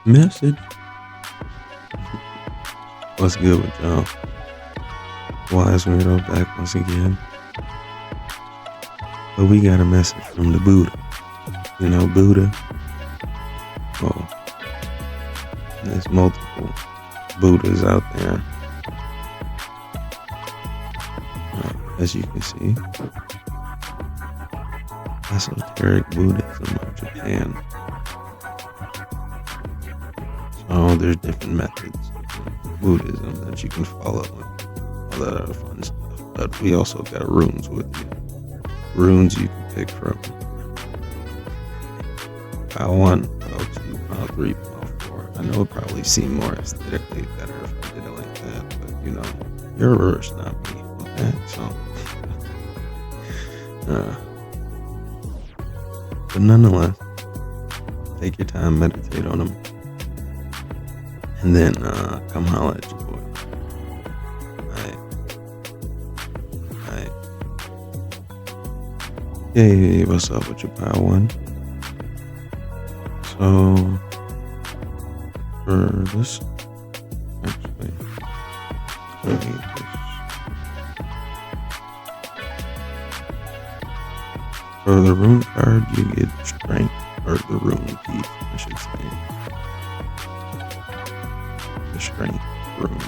Message. What's good with y'all? Wise Weirdo back once again. But we got a message from the Buddha. You know, Buddha. Well, there's multiple Buddhas out there. As you can see, esoteric Buddhism of Japan. So there's different methods of Buddhism that you can follow and all that other fun stuff. But we also got runes with you. Runes you can pick from pile 1, pile 2, pile 3, pile 4. I know it would probably seem more aesthetically better if I did it like that, but you know, you're a rush, not me. Okay, so but nonetheless, take your time, meditate on them, and then come holla at your boy. Alright. Hey, what's up with your pile 1? So for this, actually, let me just, for the rune card, you get strength, or the rune piece, I should say. The strength rune.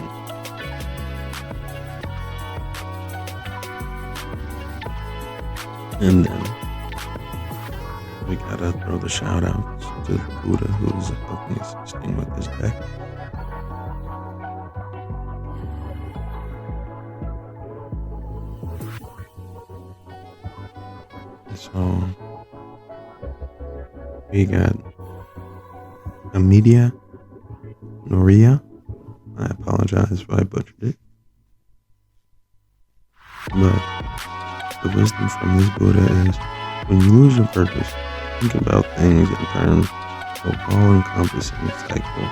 And then we gotta throw the shout outs to the Buddha who's helping assisting with this deck. So we got Amelia Noria. I apologize if I butchered it. But the wisdom from this Buddha is, when you lose your purpose, think about things in terms of all-encompassing cycle.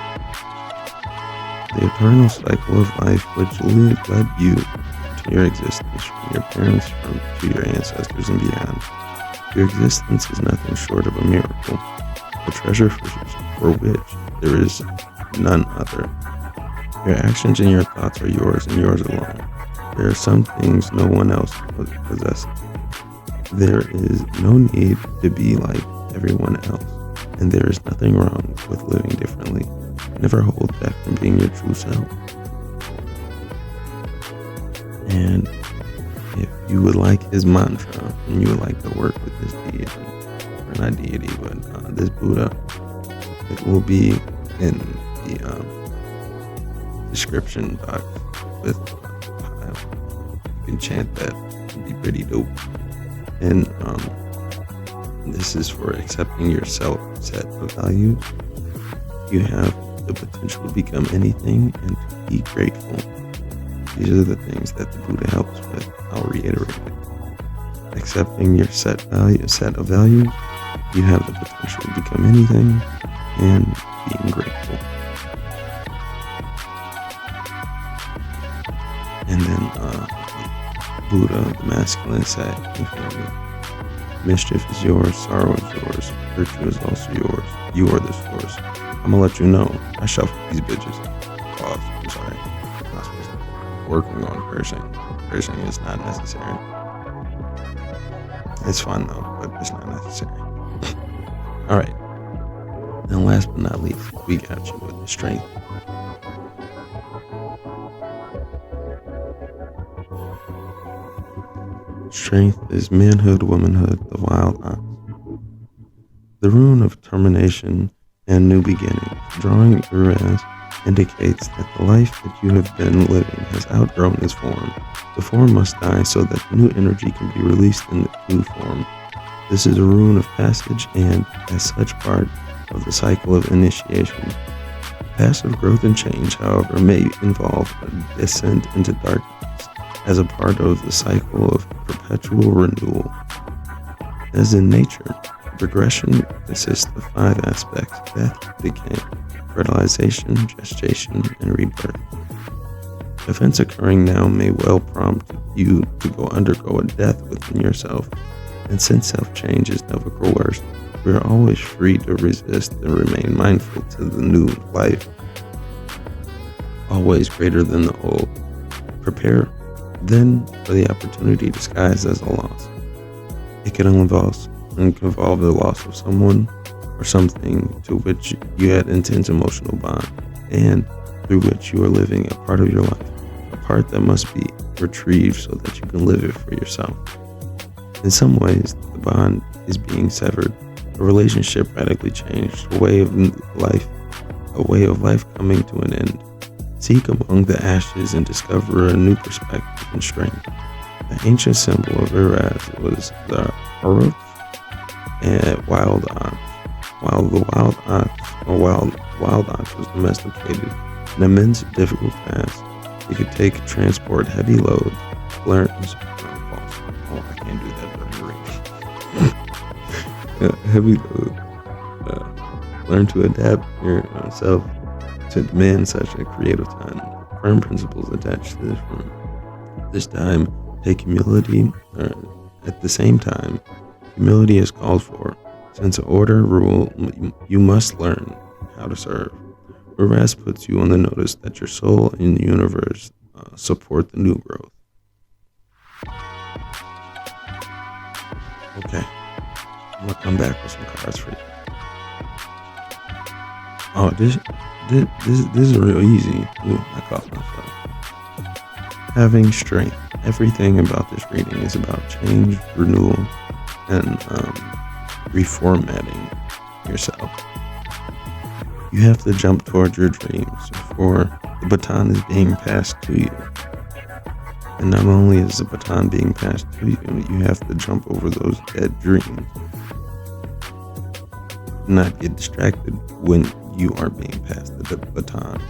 The eternal cycle of life which led you to your existence, from your parents to your ancestors and beyond. Your existence is nothing short of a miracle, a treasure for which there is none other. Your actions and your thoughts are yours and yours alone. There are some things no one else possesses. There is no need to be like everyone else, and there is nothing wrong with living differently. Never hold back from being your true self. And if you would like his mantra and you would like to work with this deity, or not deity, but this Buddha, it will be in the description box with you can chant that. It'd be pretty dope. And this is for accepting your set of values. You have the potential to become anything and to be grateful. These are the things that the Buddha helps with. I'll reiterate it. Accepting your set of values, you have the potential to become anything and being grateful. And then Buddha, the masculine side, mischief is yours, sorrow is yours, virtue is also yours. You are the source. I'm gonna let you know. I shuffle these bitches. Pause. I'm sorry. I'm not supposed to. Working on cursing. Cursing is not necessary. It's fun though, but it's not necessary. Alright. And last but not least, we got you with the strength. Strength is manhood, womanhood, the wild ox. The rune of termination and new beginning, drawing Uraz, indicates that the life that you have been living has outgrown this form. The form must die so that the new energy can be released in the new form. This is a rune of passage and, as such, part of the cycle of initiation. Passive growth and change, however, may involve a descent into darkness as a part of the cycle of perpetual renewal. As in nature, progression consists of 5 aspects: death, decay, fertilization, gestation, and rebirth. Events occurring now may well prompt you to undergo a death within yourself, and since self-change is never coerced, We're always free to resist and remain mindful to the new life, always greater than the old. Prepare then for the opportunity disguised as a loss. It can involve the loss of someone or something to which you had intense emotional bond, and through which you are living a part of your life, a part that must be retrieved so that you can live it for yourself. In some ways, the bond is being severed, a relationship radically changed, a way of life coming to an end. Seek among the ashes and discover a new perspective and strength. The ancient symbol of Uraz was the Uruk and wild ox. While the wild ox was domesticated, an immense difficult task. It could transport heavy loads, learn. Oh, I can't do that very heavy load. Learn to adapt yourself to demand such a creative time. Firm principles attached to this time take humility. At the same time, humility is called for. Since order rule, you must learn how to serve. Whereas puts you on the notice that your soul and the universe support the new growth. Okay, I'm gonna come back with some cards for you. Oh, this is real easy. Ooh, I caught myself. Having strength. Everything about this reading is about change, renewal, and reformatting yourself. You have to jump towards your dreams before the baton is being passed to you. And not only is the baton being passed to you, you have to jump over those dead dreams. Not get distracted when you are being passed the baton.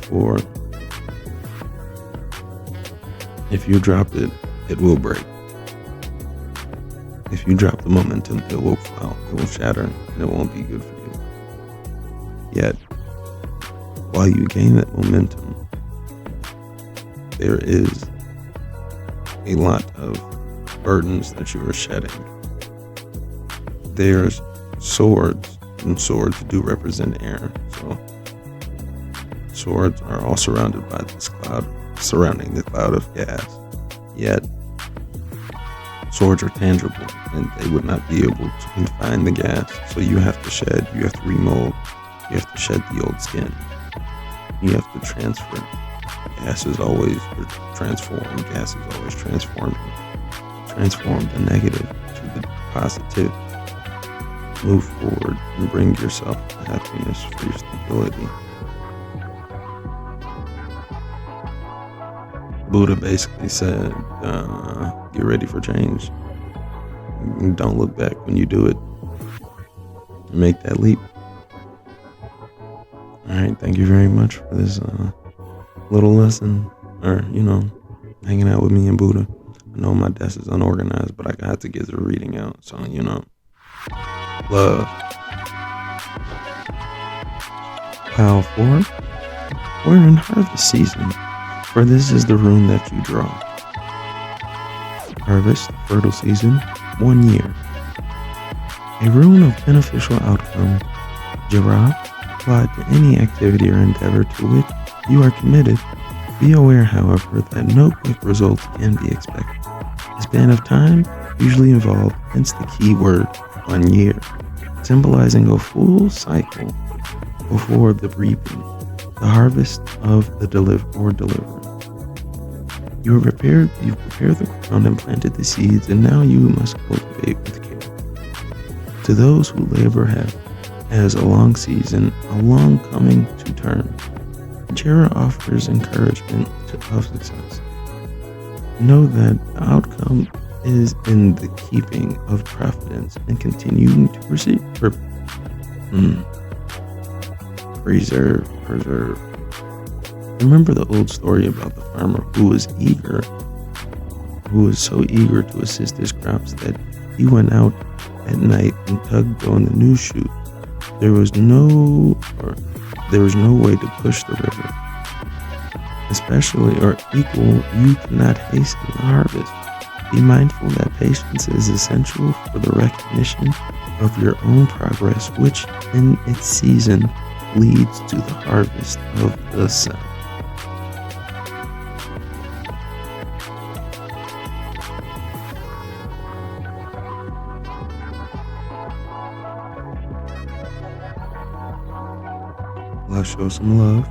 For if you drop it, it will break. If you drop the momentum, it will fall, it will shatter, and it won't be good for you. Yet, while you gain that momentum, there is a lot of burdens that you are shedding. There's swords, and swords do represent air, so swords are all surrounded by this cloud, surrounding the cloud of gas. Yet, swords are tangible, and they would not be able to confine the gas. So you have to shed, you have to remold, you have to shed the old skin. You have to transfer. Gas is always transformed. Gas is always transforming. Transform the negative to the positive. Move forward and bring yourself to happiness for your stability. Buddha basically said, get ready for change. Don't look back when you do it. Make that leap. Alright, thank you very much for this little lesson, or, hanging out with me and Buddha. I know my desk is unorganized, but I got to get the reading out, so, love. Pile 4, we're in harvest season, for this is the rune that you draw. Harvest, fertile season, 1 year. A rune of beneficial outcome, Jirah, applied to any activity or endeavor to which you are committed. Be aware, however, that no quick results can be expected. A span of time usually involved, hence the key word, 1 year, symbolizing a full cycle before the reaping, the harvest of the deliverer. You've prepared the ground and planted the seeds, and now you must cultivate with care. To those who labor as a long season, a long coming to term, Jera offers encouragement of success. Know that the outcome is in the keeping of confidence and continuing to preserve. Remember the old story about the farmer who was so eager to assist his crops that he went out at night and tugged on the new chute. There was no way to push the river. You cannot hasten the harvest. Be mindful that patience is essential for the recognition of your own progress, which in its season leads to the harvest of the self. Let's show some love.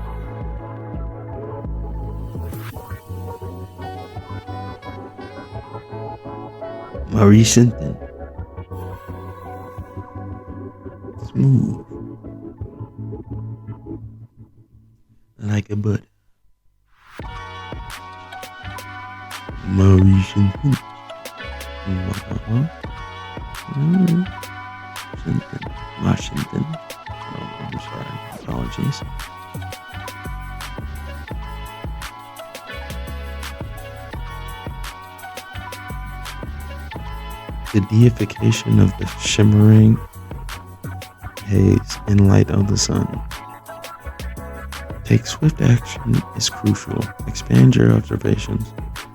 Maurice Hinton. Smooth. Like a butt. Maurice Hinton. Washington. Oh, I'm sorry. Apologies. The deification of the shimmering haze in light of the sun. Take swift action is crucial. Expand your observations.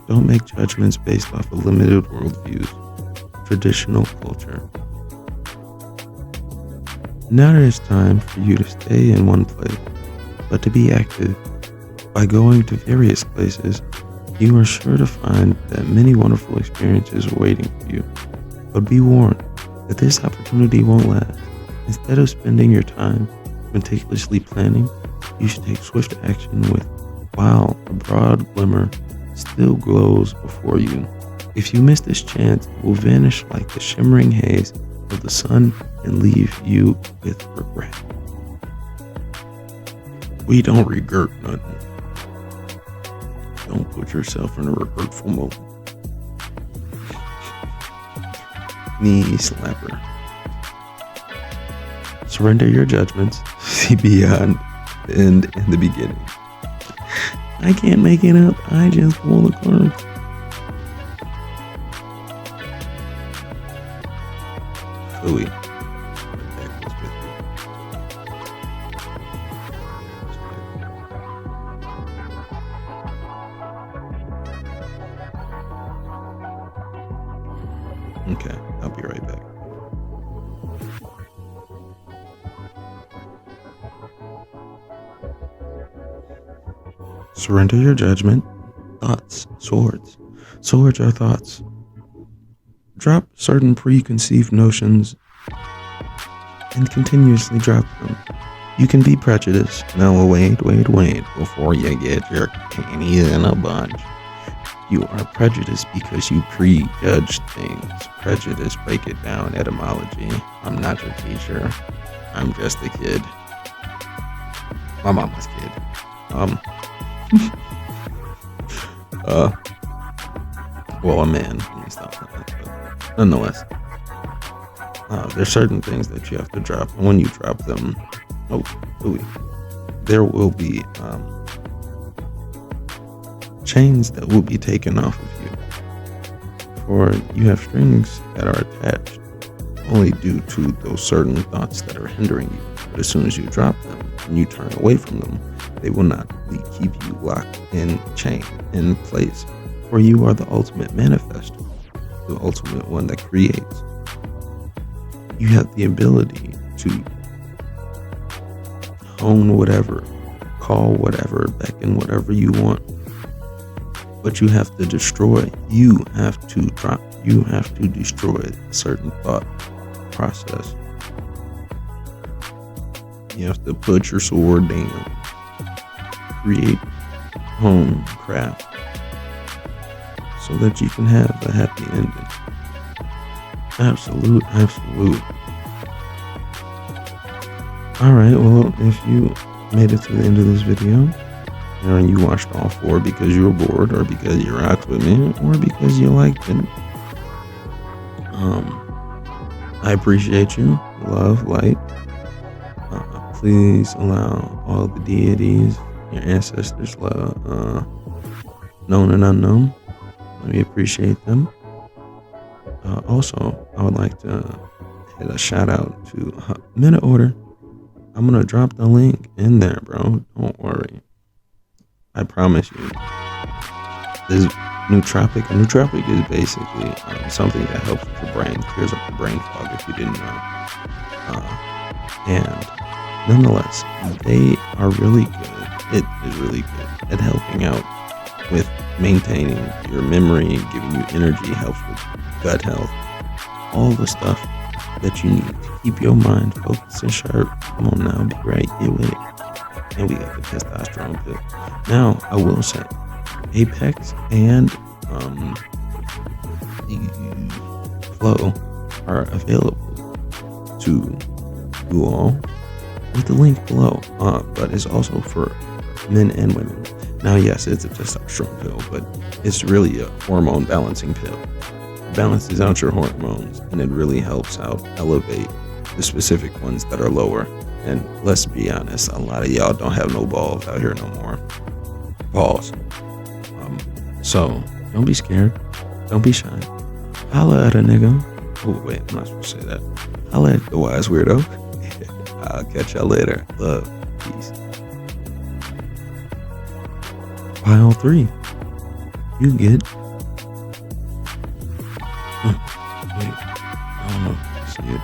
Don't make judgments based off of limited worldviews, traditional culture. Now it is time for you to stay in one place, but to be active. By going to various places, you are sure to find that many wonderful experiences are waiting for you. But be warned that this opportunity won't last. Instead of spending your time meticulously planning, you should take swift action while a broad glimmer still glows before you. If you miss this chance, it will vanish like the shimmering haze of the sun and leave you with regret. We don't regret nothing. Don't put yourself in a regretful moment. Knee slapper. Surrender your judgments. See beyond the end and the beginning. I can't make it up. I just pull the cards. Philly. What the heck was with you? Okay, I'll be right back. Surrender your judgment. Thoughts. Swords. Swords are thoughts. Drop certain preconceived notions and continuously drop them. You can be prejudiced. Now wait, before you get your panties in a bunch. You are prejudiced because you prejudge things. Prejudice, break it down, etymology. I'm not your teacher. I'm just a kid. My mama's kid. Well, a man. Let me stop that. But nonetheless, there's certain things that you have to drop. And when you drop them, there will be chains that will be taken off of you. For you have strings that are attached only due to those certain thoughts that are hindering you. But as soon as you drop them and you turn away from them, they will not keep you locked in chain, in place. For you are the ultimate manifester, the ultimate one that creates. You have the ability to hone whatever, call whatever, beckon whatever you want. But you have to destroy. You have to destroy a certain thought process. You have to put your sword down. Create, hone, craft, so that you can have a happy ending. Absolute. Alright, well, if you made it to the end of this video, and you watched all 4 because you were bored, or because you rocked with me, or because you liked it, I appreciate you. Love, light. Please allow all the deities, your ancestors, known and unknown, we appreciate them. Also, I would like to hit a shout out to Minute Order. I'm gonna drop the link in there, bro. Don't worry. I promise you. nootropic. A nootropic is basically something that helps with your brain, clears up the brain fog if you didn't know. And nonetheless, they are really good. It is really good at helping out with maintaining your memory, giving you energy, helps with gut health, all the stuff that you need to keep your mind focused and sharp. Come on now, be right, get with it. And we got the testosterone pill. Now, I will say, Apex and the Flow are available to you all with the link below. But it's also for men and women. Now, yes, it's a testosterone pill, but it's really a hormone balancing pill. It balances out your hormones, and it really helps out elevate the specific ones that are lower. And let's be honest, a lot of y'all don't have no balls out here no more. Balls. So don't be scared. Don't be shy. Holla at a nigga. Oh wait, I'm not supposed to say that. Holla at the wise weirdo. I'll catch y'all later. Love. Peace. Pile 3. You get. Wait. I don't know. See it.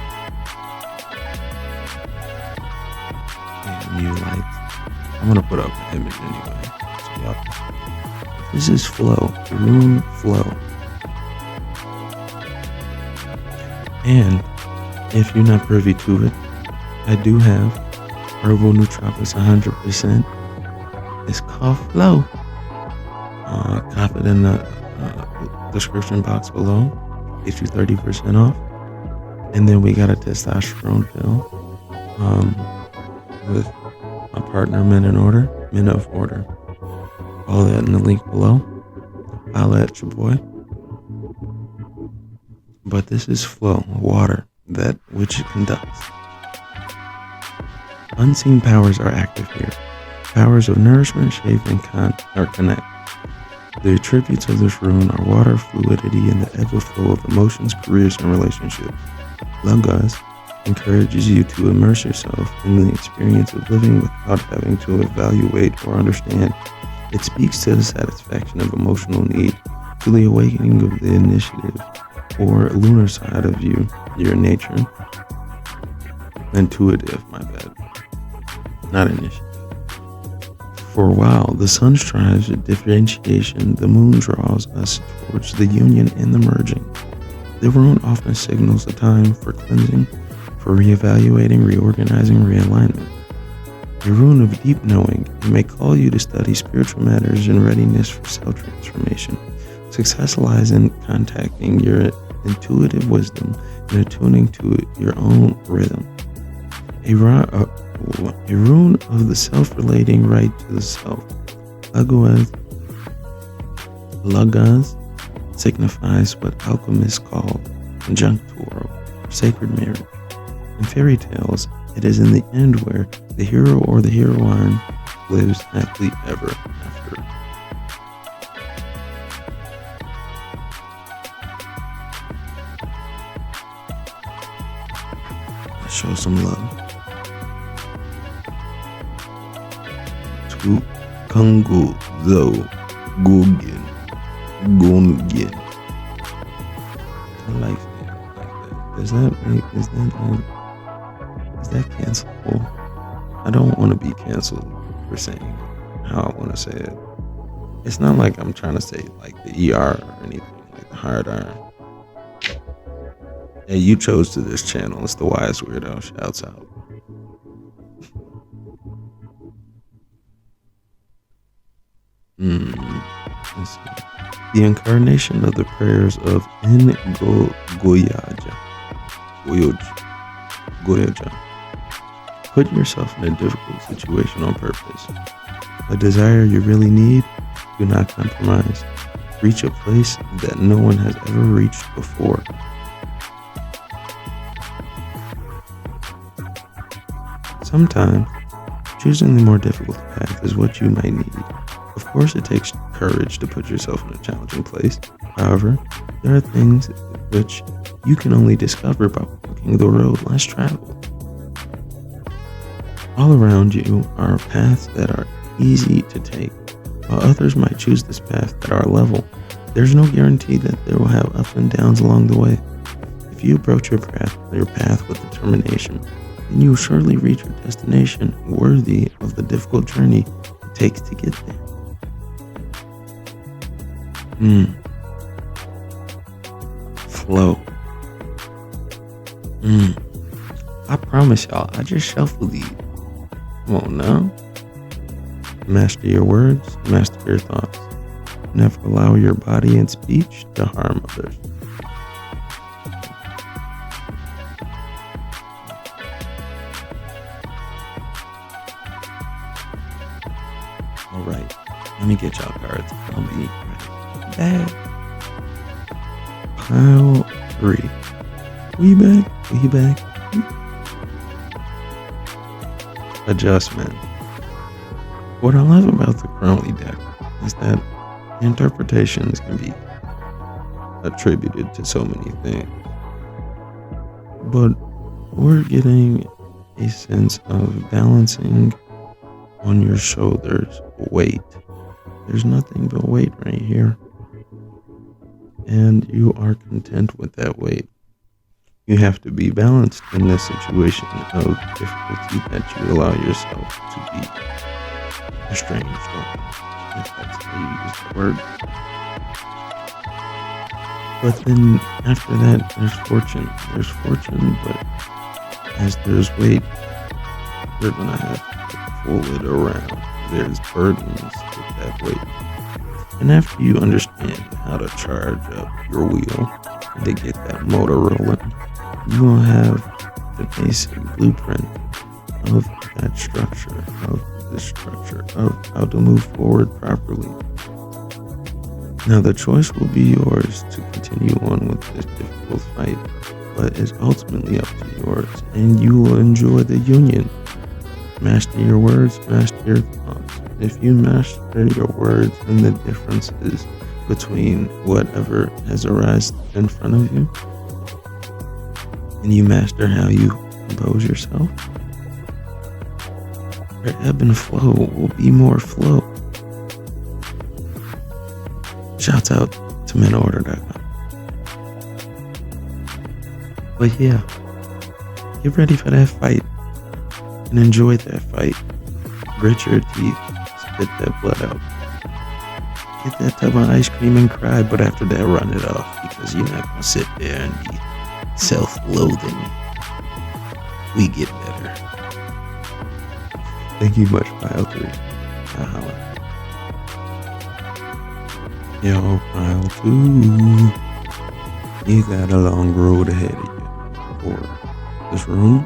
And you like. I'm gonna put up an image anyway. So y'all can see. This is Flow. The rune Flow. And if you're not privy to it, I do have herbal nootropics 100%. It's called Flow. Cop it in the description box below. Get you 30% off. And then we got a testosterone pill with my partner, Men of Order. All that in the link below. I'll at your boy. But this is Flow, water, that which it conducts. Unseen powers are active here. Powers of nourishment, shape, and connect. The attributes of this rune are water, fluidity, and the ebb and flow of emotions, careers, and relationships. Logos encourages you to immerse yourself in the experience of living without having to evaluate or understand. It speaks to the satisfaction of emotional need, to the awakening of the initiative or lunar side of you, your nature. Intuitive, my bad. Not initiative. For a while, the sun strives at differentiation, the moon draws us towards the union and the merging. The rune often signals a time for cleansing, for reevaluating, reorganizing, realignment. A rune of deep knowing, it may call you to study spiritual matters in readiness for self-transformation. Success lies in contacting your intuitive wisdom and attuning to your own rhythm. A rune of the self-relating right to the self. Lagaz signifies what alchemists call conjunctural, sacred marriage. In fairy tales, it is in the end where the hero or the heroine lives happily ever after. Let's show some love to Kungu Zo Gugin Gungin. I like that. Is that cancelable? I don't want to be canceled for saying how I want to say it. It's not like I'm trying to say like the ER or anything, like the hard R. Hey, you chose to this channel. It's the Wise Weirdo. Shouts out. Let's see. The incarnation of the prayers of Goyaja. Put yourself in a difficult situation on purpose. A desire you really need, do not compromise. Reach a place that no one has ever reached before. Sometimes, choosing the more difficult path is what you might need. Of course, it takes courage to put yourself in a challenging place. However, there are things which you can only discover by walking the road less traveled. All around you are paths that are easy to take, while others might choose this path that are level. There's no guarantee that they will have ups and downs along the way. If you approach your path with determination, then you will surely reach your destination worthy of the difficult journey it takes to get there. Flow. I promise y'all, I just shuffled these. Come on now. Master your words, master your thoughts. Never allow your body and speech to harm others. Alright, let me get y'all cards. I'll be right back. Pile 3. We back. Adjustment. What I love about the Crowley deck is that interpretations can be attributed to so many things, but we're getting a sense of balancing on your shoulders weight. There's nothing but weight right here, and you are content with that weight. You have to be balanced in this situation of difficulty that you allow yourself to be estranged from, if that's how you use the word. But then after that, there's fortune. There's fortune, but as there's weight, you're gonna have to pull it around. There's burdens with that weight. And after you understand how to charge up your wheel and to get that motor rolling, you will have the basic blueprint of that structure, of the structure of how to move forward properly. Now the choice will be yours to continue on with this difficult fight, but it's ultimately up to yours, and you will enjoy the union. Master your words, master your thoughts. If you master your words and the differences between whatever has arisen in front of you, and you master how you compose yourself, your ebb and flow will be more flow. Shouts out to menorder.com. But yeah, get ready for that fight and enjoy that fight. Grit your teeth, spit that blood out. Get that tub of ice cream and cry, but after that, run it off, because you're not gonna sit there and be self-loathing. We get better. Thank you much, Pile 3. Yo, Pile 2. You got a long road ahead of you. For this room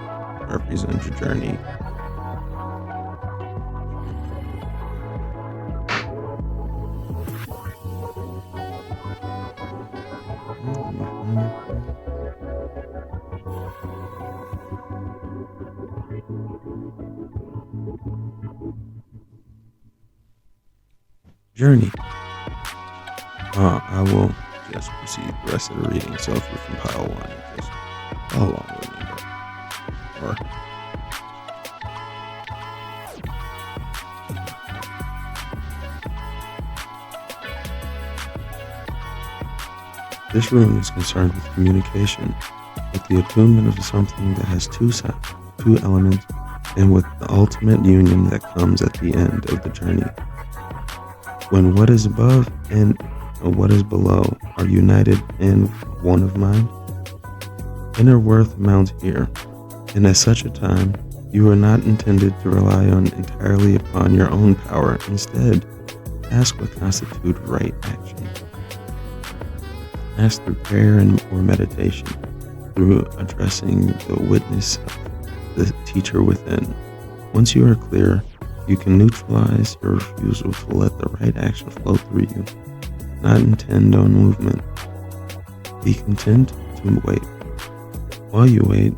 represents your journey. Journey. I will just proceed the rest of the reading, so if you're from pile 1, just follow along with me. Or this room is concerned with communication, with the attunement of something that has two elements, and with the ultimate union that comes at the end of the journey. When what is above and what is below are united in one of mind, inner worth mounts here, and at such a time, you are not intended to rely entirely upon your own power. Instead, ask what constitutes right action. Ask through prayer or meditation, through addressing the witness of the teacher within. Once you are clear, you can neutralize your refusal to let the right action flow through you, not intend on movement. Be content to wait. While you wait,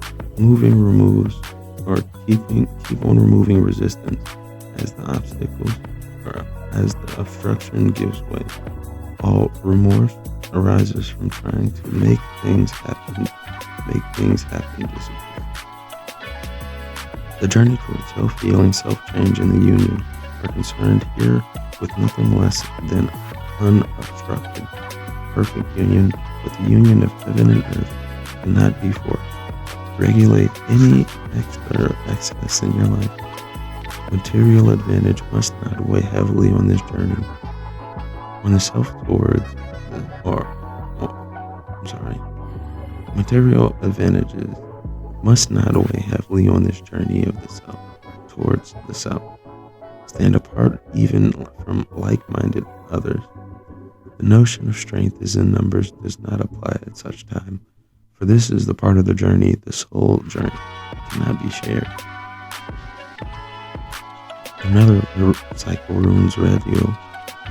keep on removing resistance as the obstacles or as the obstruction gives way. All remorse arises from trying to make things happen disappear. The journey towards self-healing, self-change, and the union are concerned here with nothing less than unobstructed perfect union, but the union of heaven and earth cannot be forced. Regulate any excess in your life. Material advantage must not weigh heavily on this journey. When the self towards, material advantages must not weigh heavily on this journey of the self towards the self. Stand apart even from like-minded others. The notion of strength is in numbers does not apply at such time, for this is the part of the journey, the soul journey, cannot be shared. Another cycle rune's radio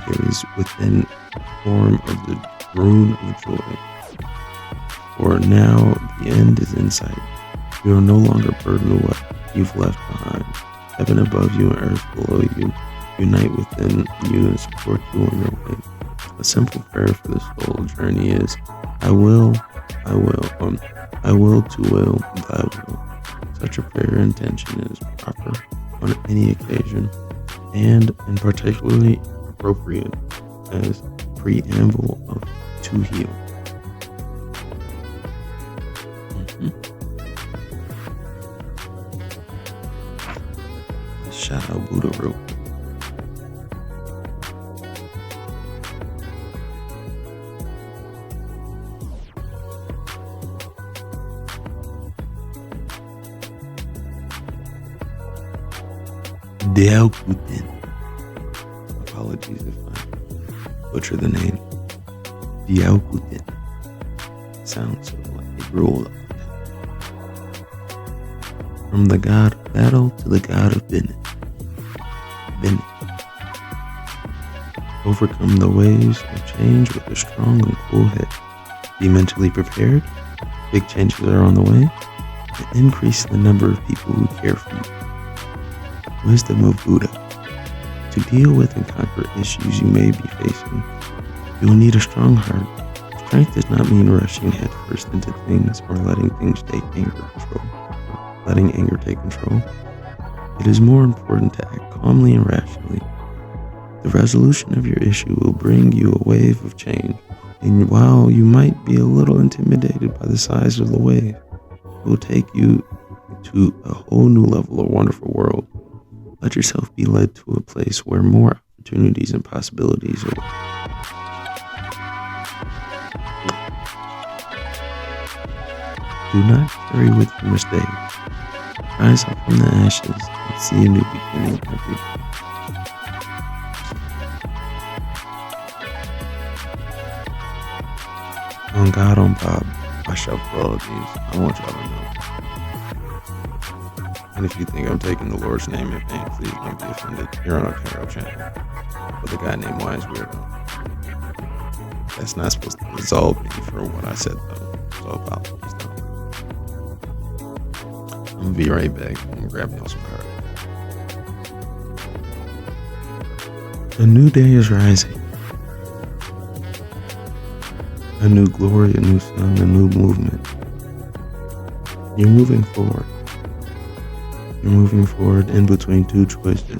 carries within the form of the rune of joy. For now the end is in sight. You are no longer burdened with what you've left behind. Heaven above you and earth below you unite within you and support you on your way. A simple prayer for the soul journey is, I will to will, thy will. Such a prayer intention is proper on any occasion and particularly appropriate as preamble to heal. Shout out Buddha real quick. Diaokuten. Apologies if I butcher the name. Diaokuten. Sounds sort of like a roll up the tongue. From the god of battle to the god of business. Overcome the waves of change with a strong and cool head. Be mentally prepared. Big changes are on the way. And increase the number of people who care for you. Wisdom of Buddha. To deal with and conquer issues you may be facing, you will need a strong heart. Strength does not mean rushing headfirst into things or letting anger take control. It is more important to act calmly and rationally. The resolution of your issue will bring you a wave of change, and while you might be a little intimidated by the size of the wave, it will take you to a whole new level of wonderful world. Let yourself be led to a place where more opportunities and possibilities are. Do not carry with you mistakes. Rise up from the ashes and see a new beginning every day. On God, on Bob, I shall follow these. I want y'all to know. And if you think I'm taking the Lord's name in vain, please don't be offended. You're on a Tarot channel with a guy named Wise Weirdo. That's not supposed to absolve me for what I said, though. So apologies, though. I'm gonna be right back. I'm gonna grab y'all some cards. A new day is rising. A new glory, a new sun, a new movement. You're moving forward. You're moving forward in between two choices.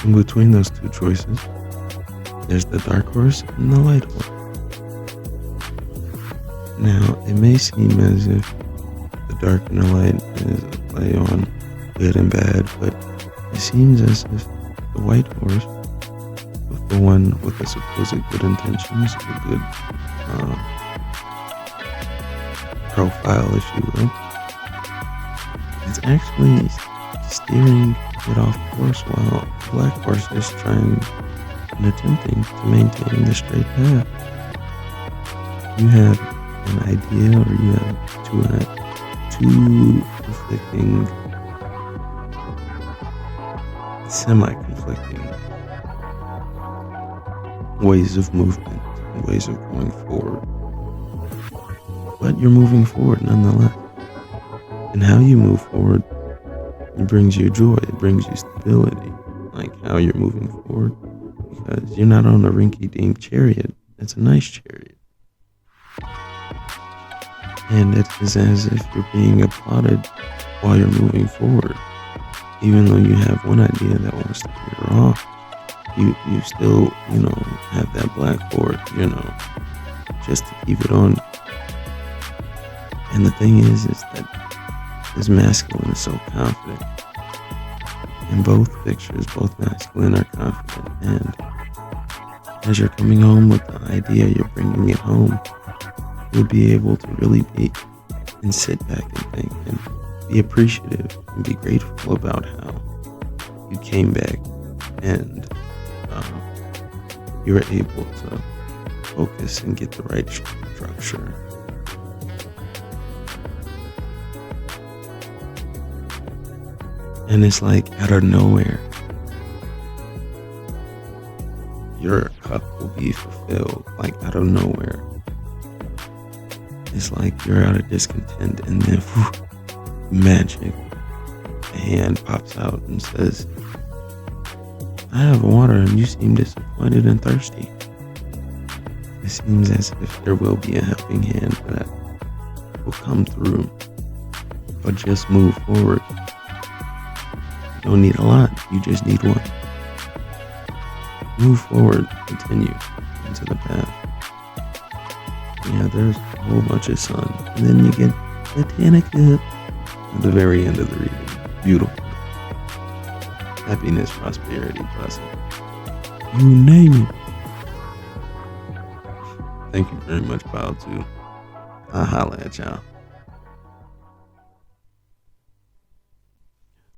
In between those two choices, there's the dark horse and the light horse. Now, it may seem as if the dark and the light is a play on good and bad, but it seems as if the white horse, the one with the supposed good intentions, the good profile, if you will, is actually steering it off course while the black horse is trying and attempting to maintain the straight path. You have an idea, or you have two conflicting, semi-conflicting ways of movement, ways of going forward. But you're moving forward nonetheless. And how you move forward, it brings you joy, it brings you stability, like how you're moving forward, because you're not on a rinky-dink chariot. It's a nice chariot. And it is as if you're being applauded while you're moving forward, even though you have one idea that wants to veer off. you still, have that blackboard, just to keep it on. And the thing is that this masculine is so confident. In both pictures, both masculine are confident. And as you're coming home with the idea, you're bringing it home, you'll be able to really be and sit back and think and be appreciative and be grateful about how you came back and you were able to focus and get the right structure. And it's like out of nowhere, your cup will be fulfilled, like out of nowhere. It's like you're out of discontent and then magic. A hand pops out and says, I have water and you seem disappointed and thirsty. It seems as if there will be a helping hand that will come through. But just move forward. You don't need a lot, you just need one. Move forward, continue into the path. Yeah, there's a whole bunch of sun. And then you get the Tana at the very end of the reading. Beautiful. Happiness, prosperity, blessing. You name it. Thank you very much, Pile 2. I'll holla at y'all.